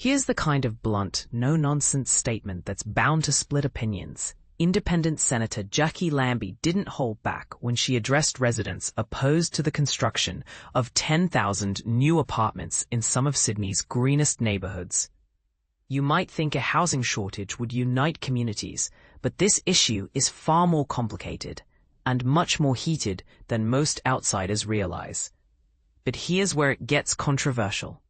Here's the kind of blunt, no-nonsense statement that's bound to split opinions. Independent Senator Jacqui Lambie didn't hold back when she addressed residents opposed to the construction of 10,000 new apartments in some of Sydney's greenest neighbourhoods. You might think a housing shortage would unite communities, but this issue is far more complicated and much more heated than most outsiders realise. But here's where it gets controversial.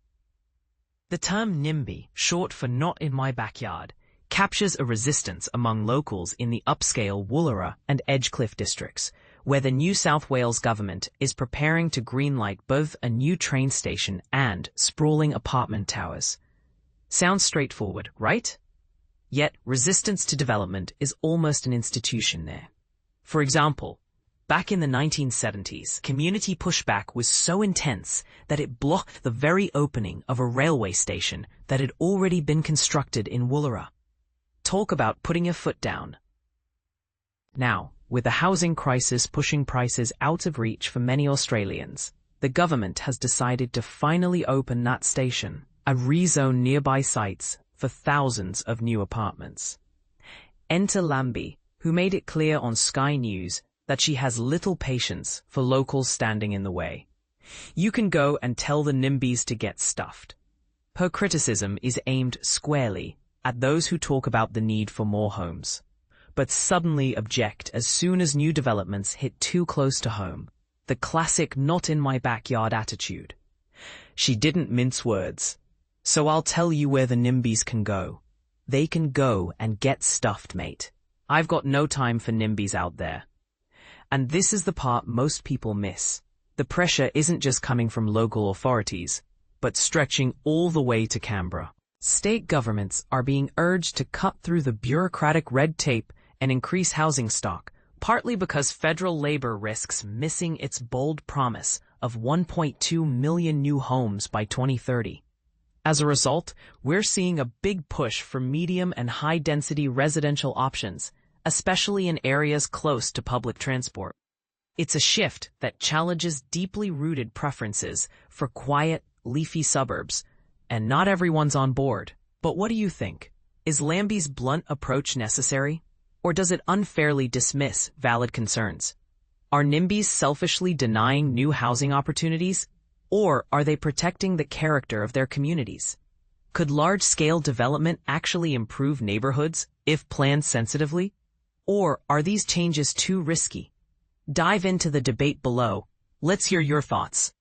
The term NIMBY, short for Not in My Backyard, captures a resistance among locals in the upscale Woollahra and Edgecliff districts, where the New South Wales government is preparing to greenlight both a new train station and sprawling apartment towers. Sounds straightforward, right? Yet resistance to development is almost an institution there. For example, back in the 1970s, community pushback was so intense that it blocked the very opening of a railway station that had already been constructed in Woollahra. Talk about putting your foot down. Now, with the housing crisis pushing prices out of reach for many Australians, the government has decided to finally open that station and rezone nearby sites for thousands of new apartments. Enter Lambie, who made it clear on Sky News that she has little patience for locals standing in the way. You can go and tell the NIMBYs to get stuffed. Her criticism is aimed squarely at those who talk about the need for more homes, but suddenly object as soon as new developments hit too close to home. The classic not in my backyard attitude. She didn't mince words. So I'll tell you where the NIMBYs can go. They can go and get stuffed, mate. I've got no time for NIMBYs out there. And this is the part most people miss. The pressure isn't just coming from local authorities, but stretching all the way to Canberra. State governments are being urged to cut through the bureaucratic red tape and increase housing stock, partly because federal Labor risks missing its bold promise of 1.2 million new homes by 2030. As a result, we're seeing a big push for medium and high-density residential options, especially in areas close to public transport. It's a shift that challenges deeply rooted preferences for quiet, leafy suburbs, and not everyone's on board. But what do you think? Is Lambie's blunt approach necessary? Or does it unfairly dismiss valid concerns? Are NIMBYs selfishly denying new housing opportunities? Or are they protecting the character of their communities? Could large-scale development actually improve neighborhoods if planned sensitively? Or are these changes too risky? Dive into the debate below. Let's hear your thoughts.